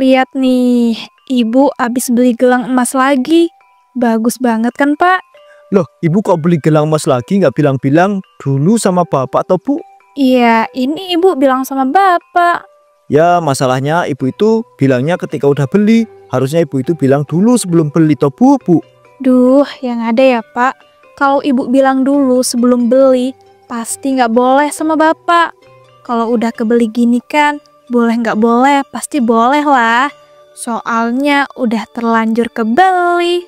Lihat nih, ibu habis beli gelang emas lagi. Bagus banget kan, Pak? Loh, ibu kok beli gelang emas lagi nggak bilang-bilang dulu sama bapak atau bu? Iya, ini ibu bilang sama bapak. Ya, masalahnya ibu itu bilangnya ketika udah beli. Harusnya ibu itu bilang dulu sebelum beli toh bu. Duh, yang ada ya, Pak. Kalau ibu bilang dulu sebelum beli, pasti nggak boleh sama bapak. Kalau udah kebeli gini kan, boleh nggak boleh, pasti boleh lah. Soalnya udah terlanjur kebeli.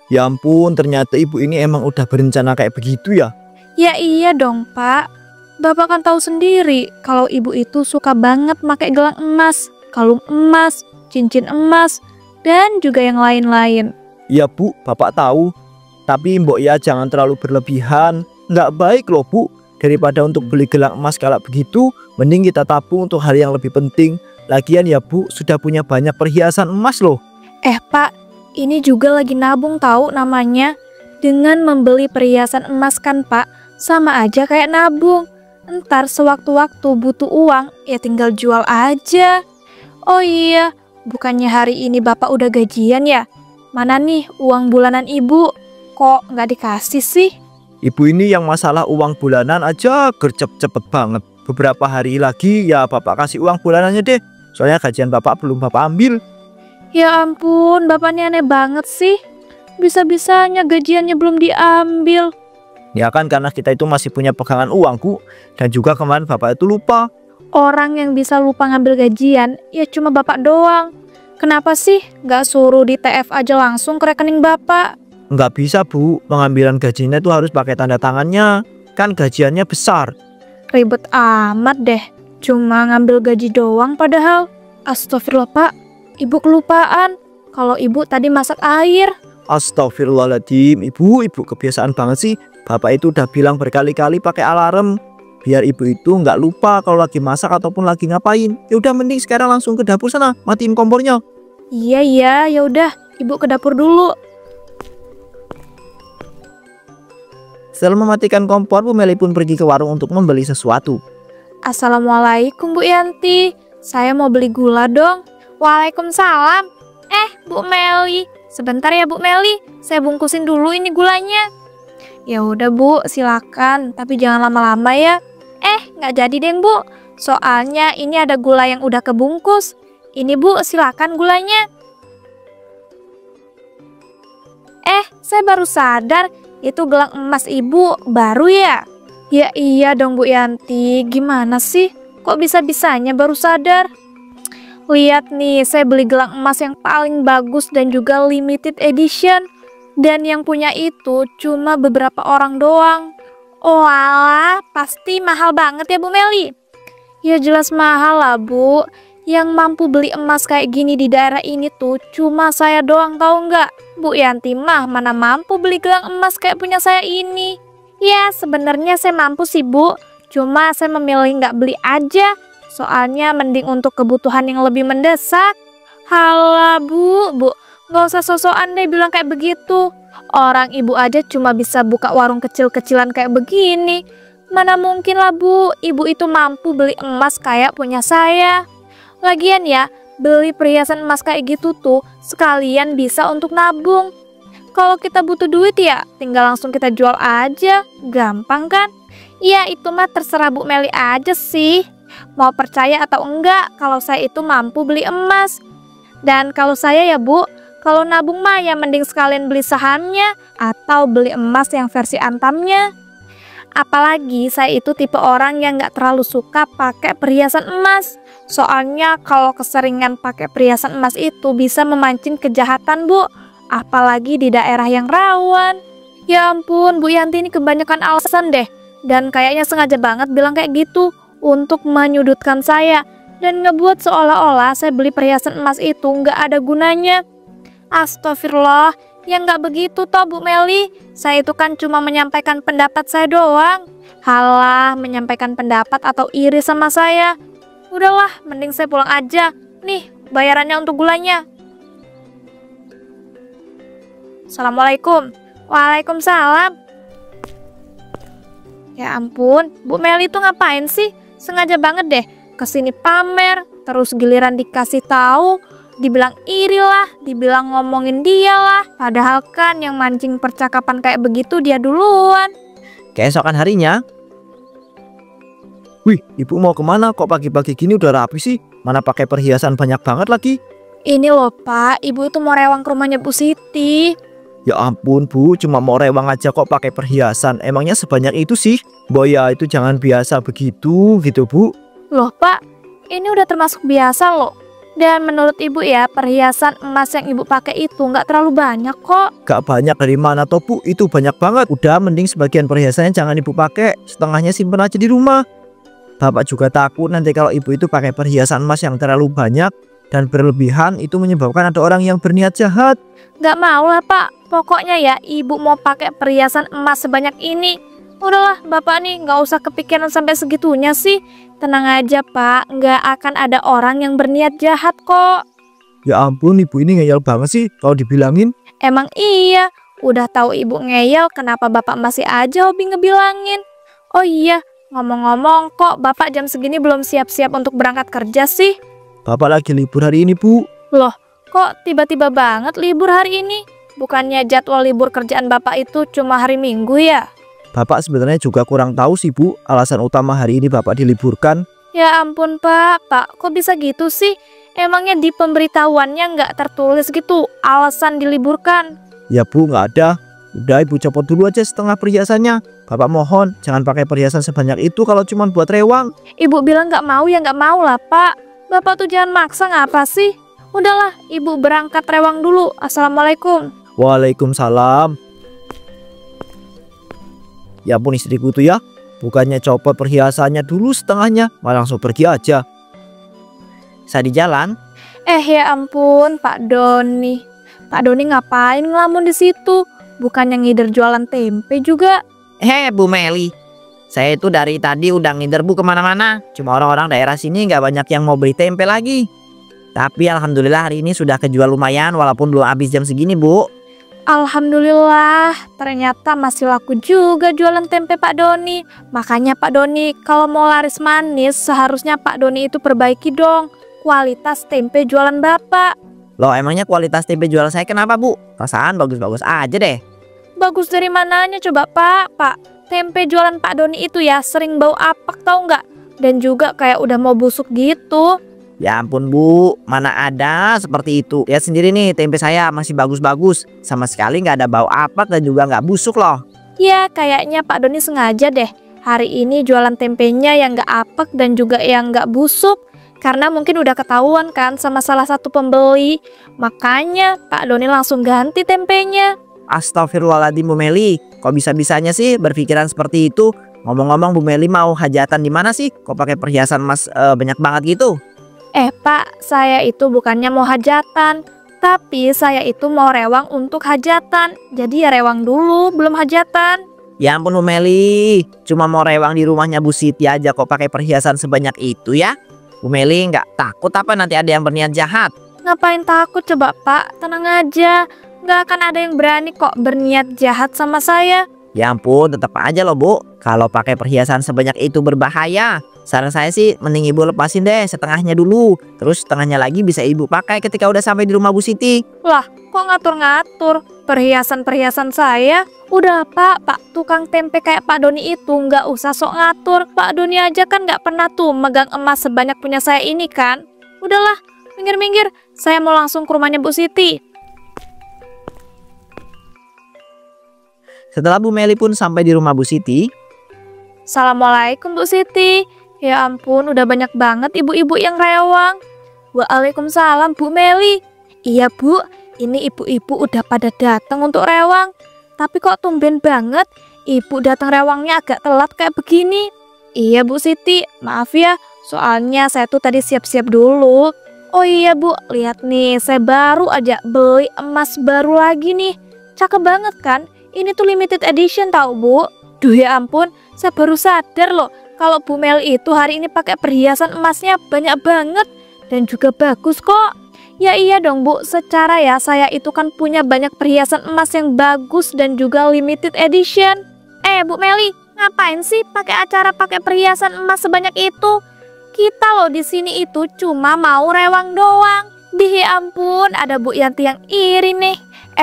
Ya ampun, ternyata ibu ini emang udah berencana kayak begitu ya. Ya iya dong, Pak. Bapak kan tahu sendiri kalau ibu itu suka banget pakai gelang emas, kalung emas, cincin emas, dan juga yang lain-lain. Iya bu, bapak tahu. Tapi mbok ya jangan terlalu berlebihan. Nggak baik loh bu. Daripada untuk beli gelang emas kalau begitu, mending kita tabung untuk hal yang lebih penting. Lagian ya bu, sudah punya banyak perhiasan emas loh. Pak, ini juga lagi nabung tahu namanya. Dengan membeli perhiasan emas kan Pak, sama aja kayak nabung. Ntar sewaktu-waktu butuh uang, ya tinggal jual aja. Oh iya, bukannya hari ini Bapak udah gajian ya? Mana nih uang bulanan Ibu? Kok nggak dikasih sih? Ibu ini yang masalah uang bulanan aja gercep cepet banget. Beberapa hari lagi ya bapak kasih uang bulanannya deh. Soalnya gajian bapak belum bapak ambil. Ya ampun, Bapak ini aneh banget sih. Bisa-bisanya gajiannya belum diambil. Ya kan karena kita itu masih punya pegangan uang bu. Dan juga kemarin bapak itu lupa. Orang yang bisa lupa ngambil gajian, ya cuma Bapak doang. Kenapa sih nggak suruh di TF aja langsung ke rekening Bapak? Nggak bisa bu, pengambilan gajinya itu harus pakai tanda tangannya. Kan gajiannya besar. Ribet amat deh. Cuma ngambil gaji doang padahal. Astagfirullah Pak, Ibu kelupaan. Kalau Ibu tadi masak air. Astagfirullahaladzim, ibu kebiasaan banget sih. Bapak itu udah bilang berkali-kali pakai alarm. Biar ibu itu nggak lupa kalau lagi masak ataupun lagi ngapain. Ya udah mending sekarang langsung ke dapur sana, matiin kompornya. Iya, ya udah, Ibu ke dapur dulu. Setelah mematikan kompor, Bu Meli pun pergi ke warung untuk membeli sesuatu. Assalamualaikum Bu Yanti, saya mau beli gula dong. Waalaikumsalam. Bu Meli, sebentar ya Bu Meli, saya bungkusin dulu ini gulanya. Ya udah Bu, silakan, tapi jangan lama-lama ya. Nggak jadi deh Bu, soalnya ini ada gula yang udah kebungkus. Ini Bu, silakan gulanya. Saya baru sadar, itu gelang emas Ibu baru ya? Ya iya dong Bu Yanti, gimana sih? Kok bisa-bisanya baru sadar? Lihat nih, saya beli gelang emas yang paling bagus dan juga limited edition. Dan yang punya itu cuma beberapa orang doang. Oh alah, pasti mahal banget ya Bu Meli? Ya jelas mahal lah Bu. Yang mampu beli emas kayak gini di daerah ini tuh cuma saya doang, tahu nggak? Bu Yanti mah mana mampu beli gelang emas kayak punya saya ini. Ya sebenarnya saya mampu sih Bu, cuma saya memilih nggak beli aja. Soalnya mending untuk kebutuhan yang lebih mendesak. Halah Bu, nggak usah sosokan deh bilang kayak begitu. Orang Ibu aja cuma bisa buka warung kecil-kecilan kayak begini. Mana mungkin lah Bu, Ibu itu mampu beli emas kayak punya saya. Lagian ya, beli perhiasan emas kayak gitu tuh sekalian bisa untuk nabung. Kalau kita butuh duit ya, tinggal langsung kita jual aja. Gampang kan? Ya itu mah terserah Bu Meli aja sih. Mau percaya atau enggak kalau saya itu mampu beli emas. Dan kalau saya ya Bu, kalau nabung mah ya mending sekalian beli sahamnya atau beli emas yang versi antamnya. Apalagi saya itu tipe orang yang gak terlalu suka pakai perhiasan emas. Soalnya kalau keseringan pakai perhiasan emas itu bisa memancing kejahatan Bu. Apalagi di daerah yang rawan. Ya ampun, Bu Yanti ini kebanyakan alasan deh. Dan kayaknya sengaja banget bilang kayak gitu untuk menyudutkan saya. Dan ngebuat seolah-olah saya beli perhiasan emas itu nggak ada gunanya. Astagfirullah, ya nggak begitu toh Bu Meli. Saya itu kan cuma menyampaikan pendapat saya doang. Halah, menyampaikan pendapat atau iri sama saya. Udahlah, mending saya pulang aja. Nih, bayarannya untuk gulanya. Assalamualaikum. Waalaikumsalam. Ya ampun, Bu Meli tuh ngapain sih? Sengaja banget deh kesini pamer, terus giliran dikasih tahu dibilang iri lah, dibilang ngomongin dia lah. Padahal kan yang mancing percakapan kayak begitu dia duluan. Keesokan harinya, "Wih, ibu mau kemana? Kok pagi-pagi gini udah rapi sih? Mana pakai perhiasan banyak banget lagi?" Ini loh Pak, ibu itu mau rewang ke rumahnya Bu Siti. "Ya ampun Bu, cuma mau rewang aja kok pakai perhiasan. Emangnya sebanyak itu sih?" "Mbok ya itu jangan biasa begitu gitu Bu." Loh Pak, ini udah termasuk biasa loh. Dan menurut ibu ya, perhiasan emas yang ibu pakai itu nggak terlalu banyak kok. "Gak banyak dari mana toh Bu? Itu banyak banget. Udah mending sebagian perhiasannya jangan ibu pakai, setengahnya simpen aja di rumah. Bapak juga takut nanti kalau ibu itu pakai perhiasan emas yang terlalu banyak dan berlebihan itu menyebabkan ada orang yang berniat jahat." Nggak mau lah Pak, pokoknya ya ibu mau pakai perhiasan emas sebanyak ini. Udahlah Bapak nih nggak usah kepikiran sampai segitunya sih. Tenang aja Pak, nggak akan ada orang yang berniat jahat kok. Ya ampun, ibu ini ngeyel banget sih kalau dibilangin. Emang iya, udah tahu ibu ngeyel kenapa Bapak masih aja hobi ngebilangin. Oh iya, ngomong-ngomong kok Bapak jam segini belum siap-siap untuk berangkat kerja sih? Bapak lagi libur hari ini Bu. Loh, kok tiba-tiba banget libur hari ini? Bukannya jadwal libur kerjaan Bapak itu cuma hari Minggu ya? Bapak sebenarnya juga kurang tahu sih Bu alasan utama hari ini Bapak diliburkan. Ya ampun Pak kok bisa gitu sih? Emangnya di pemberitahuannya nggak tertulis gitu alasan diliburkan? Ya Bu, nggak ada. Udah ibu copot dulu aja setengah perhiasannya. Bapak mohon jangan pakai perhiasan sebanyak itu kalau cuma buat rewang. Ibu bilang nggak mau ya nggak mau lah Pak. Bapak tuh jangan maksa ngapa sih? Udahlah, ibu berangkat rewang dulu. Assalamualaikum. Waalaikumsalam. Ya ampun istriku tuh ya, bukannya copot perhiasannya dulu setengahnya, malah langsung pergi aja. Saat di jalan, Ya ampun Pak Doni. Pak Doni ngapain ngelamun di situ? Bukannya ngider jualan tempe juga? Bu Meli, saya itu dari tadi udah ngider Bu kemana-mana. Cuma orang-orang daerah sini nggak banyak yang mau beli tempe lagi. Tapi alhamdulillah hari ini sudah kejual lumayan walaupun belum habis jam segini Bu. Alhamdulillah, ternyata masih laku juga jualan tempe Pak Doni. Makanya Pak Doni, kalau mau laris manis, seharusnya Pak Doni itu perbaiki dong kualitas tempe jualan Bapak. Loh emangnya kualitas tempe jualan saya kenapa Bu? Perasaan bagus-bagus aja deh. Bagus dari mananya coba Pak, tempe jualan Pak Doni itu ya sering bau apak tau nggak? Dan juga kayak udah mau busuk gitu. Ya ampun Bu, mana ada seperti itu. Lihat sendiri nih tempe saya masih bagus-bagus. Sama sekali nggak ada bau apak dan juga nggak busuk loh. Ya kayaknya Pak Doni sengaja deh hari ini jualan tempenya yang nggak apek dan juga yang nggak busuk. Karena mungkin udah ketahuan kan sama salah satu pembeli. Makanya Pak Doni langsung ganti tempenya. Astagfirullahaladzim Bu Meli, kok bisa-bisanya sih berpikiran seperti itu? Ngomong-ngomong Bu Meli mau hajatan di mana sih? Kok pakai perhiasan emas banyak banget gitu? Pak, saya itu bukannya mau hajatan, tapi saya itu mau rewang untuk hajatan. Jadi ya rewang dulu, belum hajatan. Ya ampun Bu Meli, cuma mau rewang di rumahnya Bu Siti aja kok pakai perhiasan sebanyak itu ya? Bu Meli nggak takut apa nanti ada yang berniat jahat? Ngapain takut coba Pak, tenang aja. Nggak akan ada yang berani kok berniat jahat sama saya. Ya ampun, tetap aja loh Bu. Kalau pakai perhiasan sebanyak itu berbahaya. Saran saya sih mending ibu lepasin deh setengahnya dulu. Terus setengahnya lagi bisa ibu pakai ketika udah sampai di rumah Bu Siti. Lah, kok ngatur-ngatur perhiasan-perhiasan saya? Udah Pak tukang tempe kayak Pak Doni itu nggak usah sok ngatur. Pak Doni aja kan nggak pernah tuh megang emas sebanyak punya saya ini kan. Udahlah, minggir-minggir. Saya mau langsung ke rumahnya Bu Siti. Setelah Bu Meli pun sampai di rumah Bu Siti. Assalamualaikum Bu Siti. Ya ampun, udah banyak banget ibu-ibu yang rewang. Waalaikumsalam Bu Meli. Iya Bu, ini ibu-ibu udah pada datang untuk rewang. Tapi kok tumben banget ibu datang rewangnya agak telat kayak begini. Iya Bu Siti, maaf ya, soalnya saya tuh tadi siap-siap dulu. Oh iya Bu, lihat nih, saya baru aja beli emas baru lagi nih. Cakep banget kan? Ini tuh limited edition tahu Bu. Duh ya ampun, saya baru sadar loh kalau Bu Meli itu hari ini pakai perhiasan emasnya banyak banget dan juga bagus kok. Ya iya dong Bu, secara ya saya itu kan punya banyak perhiasan emas yang bagus dan juga limited edition. Bu Meli, ngapain sih pakai acara pakai perhiasan emas sebanyak itu? Kita loh di sini itu cuma mau rewang doang. Dih ya ampun, ada Bu Yanti yang iri nih.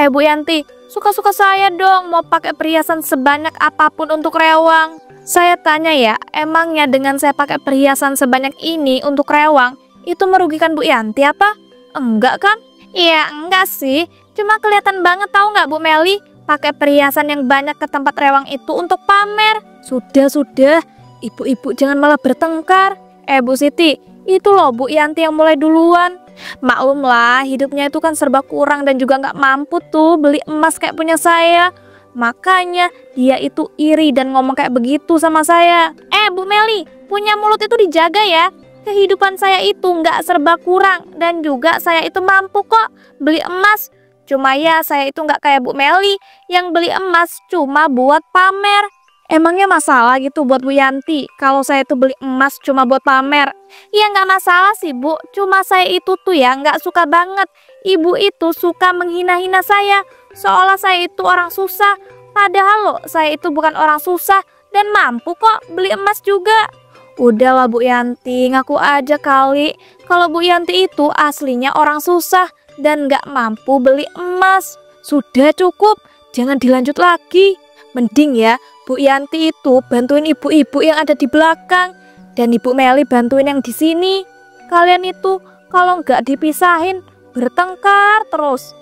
Bu Yanti, suka-suka saya dong mau pakai perhiasan sebanyak apapun untuk Rewang. Saya tanya ya, emangnya dengan saya pakai perhiasan sebanyak ini untuk Rewang, itu merugikan Bu Yanti apa? Enggak kan? Iya enggak sih, cuma kelihatan banget tahu nggak Bu Meli, pakai perhiasan yang banyak ke tempat Rewang itu untuk pamer. Sudah, ibu-ibu jangan malah bertengkar. Bu Siti, itu loh Bu Yanti yang mulai duluan. Maklum lah, hidupnya itu kan serba kurang dan juga nggak mampu tuh beli emas kayak punya saya. Makanya dia itu iri dan ngomong kayak begitu sama saya. Bu Meli, punya mulut itu dijaga ya. Kehidupan saya itu nggak serba kurang dan juga saya itu mampu kok beli emas. Cuma ya saya itu nggak kayak Bu Meli yang beli emas cuma buat pamer. Emangnya masalah gitu buat Bu Yanti kalau saya itu beli emas cuma buat pamer? Ya nggak masalah sih Bu, cuma saya itu tuh ya nggak suka banget. Ibu itu suka menghina-hina saya, seolah saya itu orang susah. Padahal loh saya itu bukan orang susah dan mampu kok beli emas juga. Udahlah Bu Yanti, ngaku aja kali kalau Bu Yanti itu aslinya orang susah dan nggak mampu beli emas. Sudah cukup, jangan dilanjut lagi. Mending ya Bu Yanti itu bantuin ibu-ibu yang ada di belakang dan Ibu Meli bantuin yang di sini. Kalian itu kalau nggak dipisahin bertengkar terus.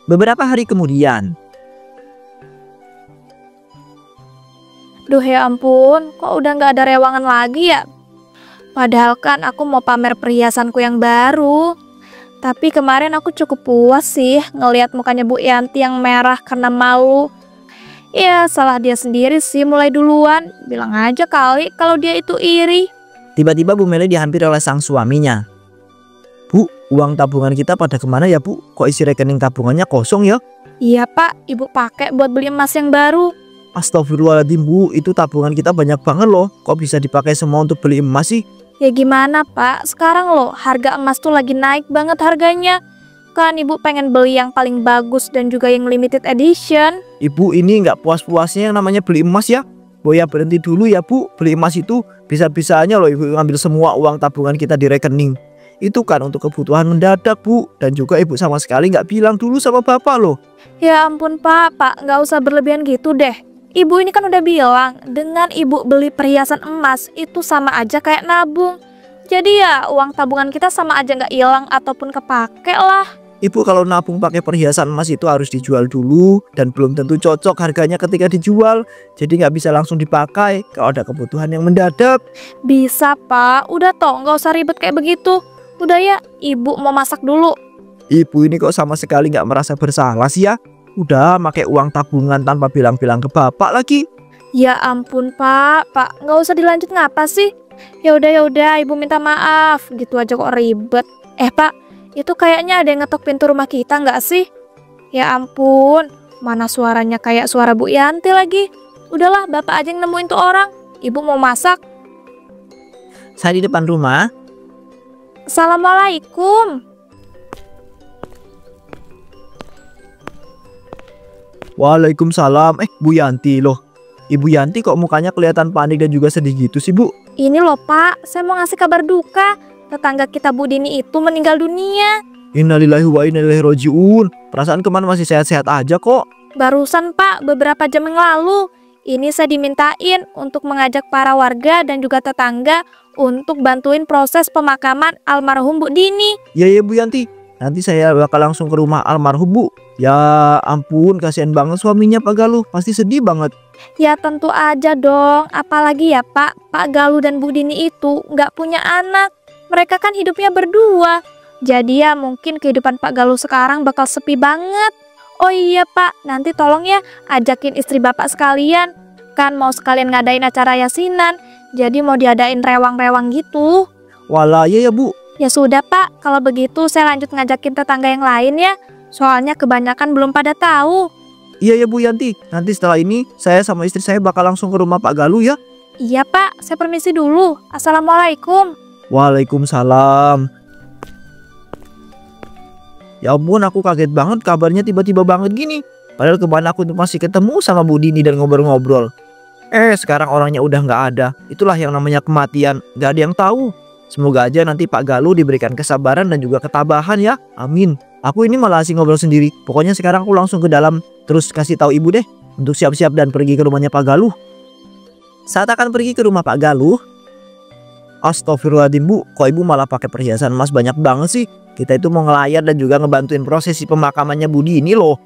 Beberapa hari kemudian, Duh ya ampun, kok udah nggak ada Rewangan lagi ya? Padahal kan aku mau pamer perhiasanku yang baru. Tapi kemarin aku cukup puas sih ngelihat mukanya Bu Yanti yang merah karena malu. Ya salah dia sendiri sih mulai duluan. Bilang aja kali kalau dia itu iri. tiba-tiba Bu Meli dihampiri oleh sang suaminya. Bu, uang tabungan kita pada kemana ya Bu? Kok isi rekening tabungannya kosong ya? Iya Pak, Ibu pakai buat beli emas yang baru. Astagfirullahaladzim Bu, itu tabungan kita banyak banget loh. Kok bisa dipakai semua untuk beli emas sih? Ya gimana Pak, sekarang loh harga emas tuh lagi naik banget harganya. Kan Ibu pengen beli yang paling bagus dan juga yang limited edition. Ibu ini nggak puas-puasnya yang namanya beli emas ya. Boya berhenti dulu ya Bu, beli emas itu bisa-bisanya loh Ibu ngambil semua uang tabungan kita di rekening. Itu kan untuk kebutuhan mendadak Bu. Dan juga Ibu sama sekali nggak bilang dulu sama Bapak loh. Ya ampun Pak nggak usah berlebihan gitu deh. Ibu ini kan udah bilang dengan Ibu beli perhiasan emas itu sama aja kayak nabung. Jadi ya uang tabungan kita sama aja nggak hilang ataupun kepake lah. Ibu kalau nabung pakai perhiasan emas itu harus dijual dulu dan belum tentu cocok harganya ketika dijual. Jadi nggak bisa langsung dipakai kalau ada kebutuhan yang mendadak. Bisa Pak, udah toh nggak usah ribet kayak begitu. Udah ya, Ibu mau masak dulu. Ibu ini kok sama sekali nggak merasa bersalah sih ya. Udah pakai uang tabungan tanpa bilang-bilang ke Bapak lagi. Ya ampun Pak nggak usah dilanjut ngapa sih? Ya udah Ibu minta maaf. Gitu aja kok ribet. Pak, itu kayaknya ada yang ngetok pintu rumah kita nggak sih? Ya ampun, mana suaranya kayak suara Bu Yanti lagi. Udahlah, Bapak aja yang nemuin tuh orang. Ibu mau masak. Saya di depan rumah. Assalamualaikum. Waalaikumsalam. Bu Yanti loh. Ibu Yanti kok mukanya kelihatan panik dan juga sedih gitu sih Bu? Ini loh Pak, saya mau ngasih kabar duka. Tetangga kita Bu Dini itu meninggal dunia. Innalillahi wa inna ilaihi rajiun. Perasaan kemarin masih sehat-sehat aja kok. Barusan Pak, beberapa jam yang lalu. Ini saya dimintain untuk mengajak para warga dan juga tetangga untuk bantuin proses pemakaman almarhum Bu Dini. Ya Bu Yanti, nanti saya bakal langsung ke rumah almarhum Bu. Ya ampun, kasihan banget suaminya Pak Galuh, pasti sedih banget. Ya tentu aja dong, apalagi ya Pak Galuh dan Bu Dini itu nggak punya anak. Mereka kan hidupnya berdua. Jadi ya mungkin kehidupan Pak Galuh sekarang bakal sepi banget. Oh iya Pak, nanti tolong ya ajakin istri Bapak sekalian. Kan mau sekalian ngadain acara yasinan, jadi mau diadain rewang-rewang gitu. Walah ya Bu. Ya sudah Pak, kalau begitu saya lanjut ngajakin tetangga yang lain ya. Soalnya kebanyakan belum pada tahu. Iya Bu Yanti, nanti setelah ini saya sama istri saya bakal langsung ke rumah Pak Galuh ya. Iya Pak, saya permisi dulu. Assalamualaikum. Waalaikumsalam. Ya ampun, aku kaget banget kabarnya tiba-tiba banget gini. Padahal kemarin aku masih ketemu sama Bu Dini dan ngobrol-ngobrol. Sekarang orangnya udah nggak ada. Itulah yang namanya kematian, nggak ada yang tahu. Semoga aja nanti Pak Galuh diberikan kesabaran dan juga ketabahan ya. Amin. Aku ini malah asing ngobrol sendiri. Pokoknya sekarang aku langsung ke dalam terus kasih tahu ibu deh untuk siap-siap dan pergi ke rumahnya Pak Galuh. Saat akan pergi ke rumah Pak Galuh, astagfirullahaladzim Bu, kok ibu malah pakai perhiasan emas banyak banget sih? Kita itu mau ngelayar dan juga ngebantuin prosesi pemakamannya Budi ini loh.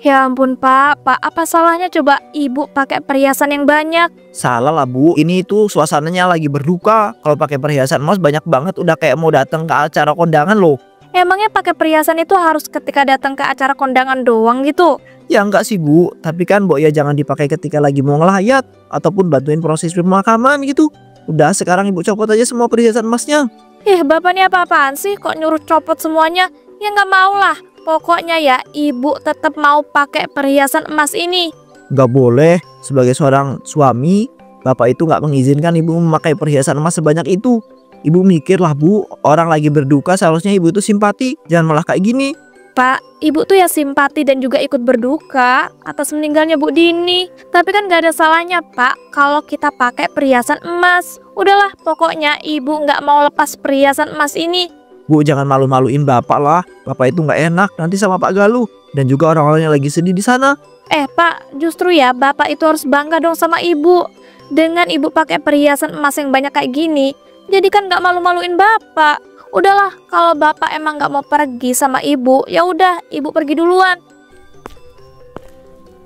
Ya ampun Pak, apa salahnya coba ibu pakai perhiasan yang banyak? Salah lah Bu, ini itu suasananya lagi berduka. Kalau pakai perhiasan emas banyak banget udah kayak mau datang ke acara kondangan loh. Emangnya pakai perhiasan itu harus ketika datang ke acara kondangan doang gitu? Ya enggak sih Bu, tapi kan Mbok ya jangan dipakai ketika lagi mau ngelayat ataupun bantuin proses pemakaman gitu. Udah sekarang ibu copot aja semua perhiasan emasnya. Bapak ini apa-apaan sih kok nyuruh copot semuanya? Ya nggak mau lah. Pokoknya ya ibu tetap mau pakai perhiasan emas ini. Nggak boleh, sebagai seorang suami, Bapak itu nggak mengizinkan ibu memakai perhiasan emas sebanyak itu. Ibu mikirlah Bu, orang lagi berduka seharusnya ibu itu simpati, jangan malah kayak gini. Pak, ibu tuh ya simpati dan juga ikut berduka atas meninggalnya Bu Dini. Tapi kan gak ada salahnya Pak kalau kita pakai perhiasan emas. Udahlah, pokoknya ibu nggak mau lepas perhiasan emas ini. Bu, jangan malu-maluin Bapak lah. Bapak itu nggak enak nanti sama Pak Galuh dan juga orang-orang yang lagi sedih di sana. Pak, justru ya Bapak itu harus bangga dong sama ibu. Dengan ibu pakai perhiasan emas yang banyak kayak gini, jadi kan nggak malu-maluin Bapak. Udahlah, kalau Bapak emang nggak mau pergi sama ibu, ya udah ibu pergi duluan.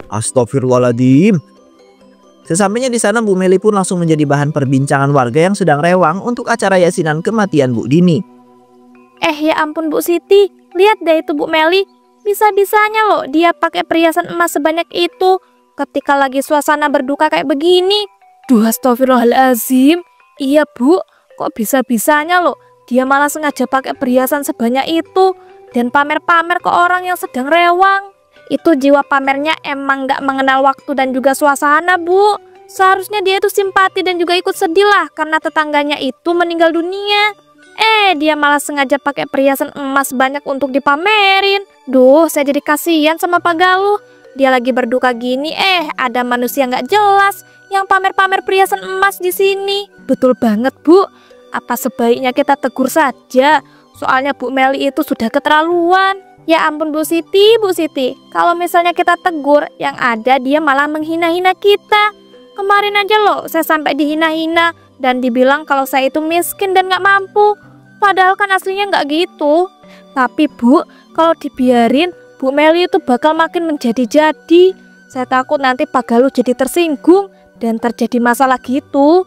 Astagfirullahaladzim. Sesampainya di sana Bu Meli pun langsung menjadi bahan perbincangan warga yang sedang rewang untuk acara yasinan kematian Bu Dini. Ya ampun Bu Siti, lihat deh itu Bu Meli. Bisa-bisanya loh dia pakai perhiasan emas sebanyak itu ketika lagi suasana berduka kayak begini. Duh, astagfirullahaladzim. Iya Bu, kok bisa-bisanya loh dia malah sengaja pakai perhiasan sebanyak itu dan pamer-pamer ke orang yang sedang rewang. Itu jiwa pamernya emang gak mengenal waktu dan juga suasana Bu. Seharusnya dia itu simpati dan juga ikut sedih lah karena tetangganya itu meninggal dunia. Dia malah sengaja pakai perhiasan emas banyak untuk dipamerin. Duh, saya jadi kasihan sama Pak Galuh. Dia lagi berduka gini, ada manusia gak jelas yang pamer-pamer perhiasan emas di sini. Betul banget Bu. Apa sebaiknya kita tegur saja? Soalnya Bu Meli itu sudah keterlaluan. Ya ampun Bu Siti, kalau misalnya kita tegur, yang ada dia malah menghina-hina kita. Kemarin aja loh saya sampai dihina-hina dan dibilang kalau saya itu miskin dan gak mampu. Padahal kan aslinya gak gitu. Tapi Bu, kalau dibiarin, Bu Meli itu bakal makin menjadi-jadi. Saya takut nanti Pak Galuh jadi tersinggung dan terjadi masalah gitu.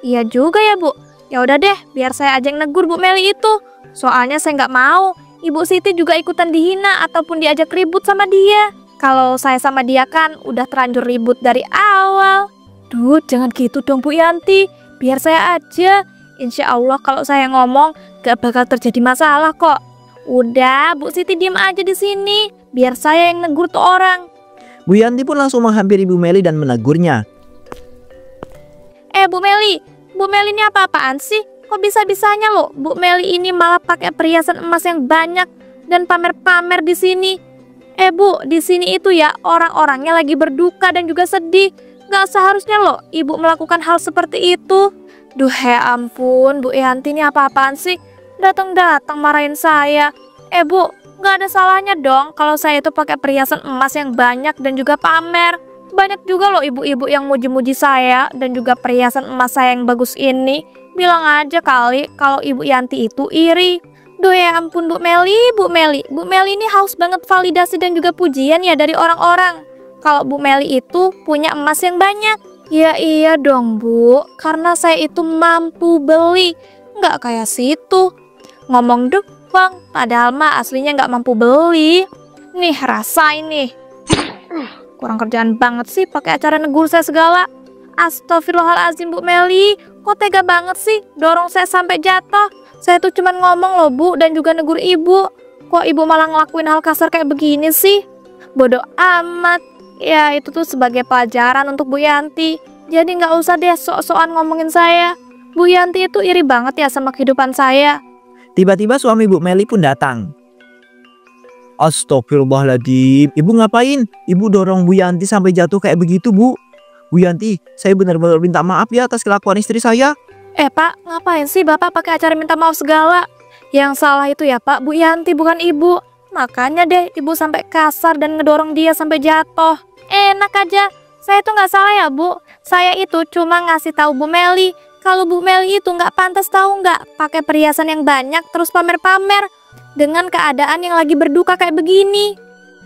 Iya juga ya Bu. Ya udah deh, biar saya aja yang negur Bu Meli itu. Soalnya saya nggak mau Ibu Siti juga ikutan dihina ataupun diajak ribut sama dia. Kalau saya sama dia kan udah terlanjur ribut dari awal. Duh, jangan gitu dong Bu Yanti. Biar saya aja. Insya Allah kalau saya ngomong gak bakal terjadi masalah kok. Udah, Bu Siti diem aja di sini. Biar saya yang negur tuh orang. Bu Yanti pun langsung menghampiri Bu Meli dan menegurnya. Bu Meli ini apa-apaan sih? Kok bisa-bisanya loh Bu Meli ini malah pakai perhiasan emas yang banyak dan pamer-pamer di sini? Bu, di sini itu ya orang-orangnya lagi berduka dan juga sedih. Gak seharusnya loh Ibu melakukan hal seperti itu. Duh, ya ampun, Bu Yanti ini apa-apaan sih? Datang-datang marahin saya. Bu, gak ada salahnya dong kalau saya itu pakai perhiasan emas yang banyak dan juga pamer. Banyak juga loh ibu-ibu yang muji-muji saya dan juga perhiasan emas saya yang bagus ini. Bilang aja kali kalau Ibu Yanti itu iri. Duh, ya ampun Bu Meli. Bu Meli ini haus banget validasi dan juga pujian ya dari orang-orang. Kalau Bu Meli itu punya emas yang banyak. Ya iya dong Bu, karena saya itu mampu beli, nggak kayak situ. Ngomong doang, padahal mah aslinya nggak mampu beli. Nih, rasain nih. Kurang kerjaan banget sih pakai acara negur saya segala. Astagfirullahaladzim Bu Meli, kok tega banget sih dorong saya sampai jatuh. Saya tuh cuman ngomong loh Bu dan juga negur Ibu. Kok Ibu malah ngelakuin hal kasar kayak begini sih? Bodoh amat. Ya itu tuh sebagai pelajaran untuk Bu Yanti. Jadi nggak usah deh sok-sokan ngomongin saya. Bu Yanti itu iri banget ya sama kehidupan saya. Tiba-tiba suami Bu Meli pun datang. Astagfirullahaladzim. Ibu ngapain? Ibu dorong Bu Yanti sampai jatuh kayak begitu Bu. Bu Yanti, saya benar-benar minta maaf ya atas kelakuan istri saya. Pak, ngapain sih Bapak pakai acara minta maaf segala? Yang salah itu ya Pak, Bu Yanti bukan Ibu. Makanya deh Ibu sampai kasar dan ngedorong dia sampai jatuh. Enak aja, saya tuh nggak salah ya Bu. Saya itu cuma ngasih tahu Bu Meli kalau Bu Meli itu nggak pantas, tahu nggak, pakai perhiasan yang banyak terus pamer-pamer dengan keadaan yang lagi berduka kayak begini.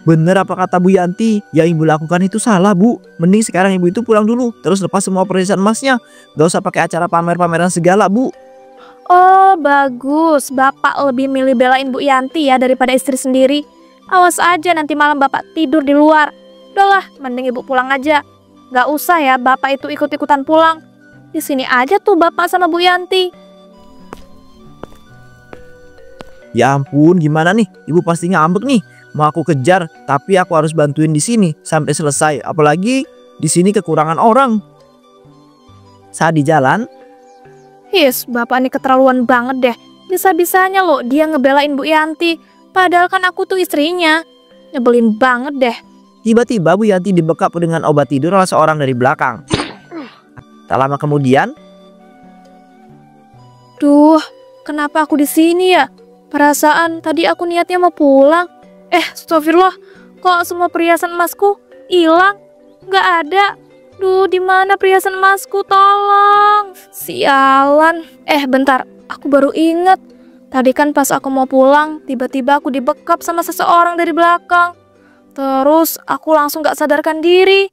Bener apa kata Bu Yanti, yang ibu lakukan itu salah Bu. Mending sekarang ibu itu pulang dulu, terus lepas semua perhiasan emasnya. Gak usah pakai acara pamer-pameran segala Bu. Oh bagus, Bapak lebih milih belain Bu Yanti ya daripada istri sendiri. Awas aja nanti malam Bapak tidur di luar. Udahlah, mending Ibu pulang aja. Gak usah ya Bapak itu ikut-ikutan pulang. Di sini aja tuh Bapak sama Bu Yanti. Ya ampun, gimana nih? Ibu pasti ngambek nih. Mau aku kejar, tapi aku harus bantuin di sini sampai selesai. Apalagi di sini kekurangan orang. Saat di jalan, Bapak ini keterlaluan banget deh. Bisa-bisanya loh dia ngebelain Bu Yanti. Padahal kan aku tuh istrinya. Nyebelin banget deh. tiba-tiba Bu Yanti dibekap dengan obat tidur oleh seorang dari belakang. Tak lama kemudian, Duh, kenapa aku di sini ya? Perasaan tadi aku niatnya mau pulang. Astagfirullah, kok semua perhiasan emasku hilang? Nggak ada. Duh, di mana perhiasan emasku? Tolong. Sialan. Bentar, aku baru inget. Tadi kan pas aku mau pulang, tiba-tiba aku dibekap sama seseorang dari belakang. Terus aku langsung nggak sadarkan diri.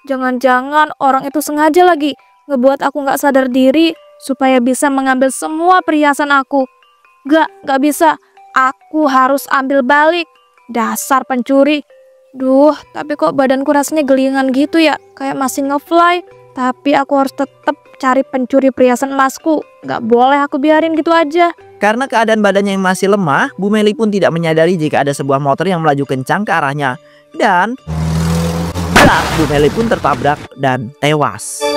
Jangan-jangan orang itu sengaja lagi ngebuat aku nggak sadar diri supaya bisa mengambil semua perhiasan aku. Nggak bisa. Aku harus ambil balik. Dasar pencuri. Duh, tapi kok badanku rasanya gelingan gitu ya, kayak masih ngefly. Tapi aku harus tetap cari pencuri perhiasan emasku. Nggak boleh aku biarin gitu aja. Karena keadaan badannya yang masih lemah, Bu Meli pun tidak menyadari jika ada sebuah motor yang melaju kencang ke arahnya. Dan Bu Meli pun tertabrak dan tewas.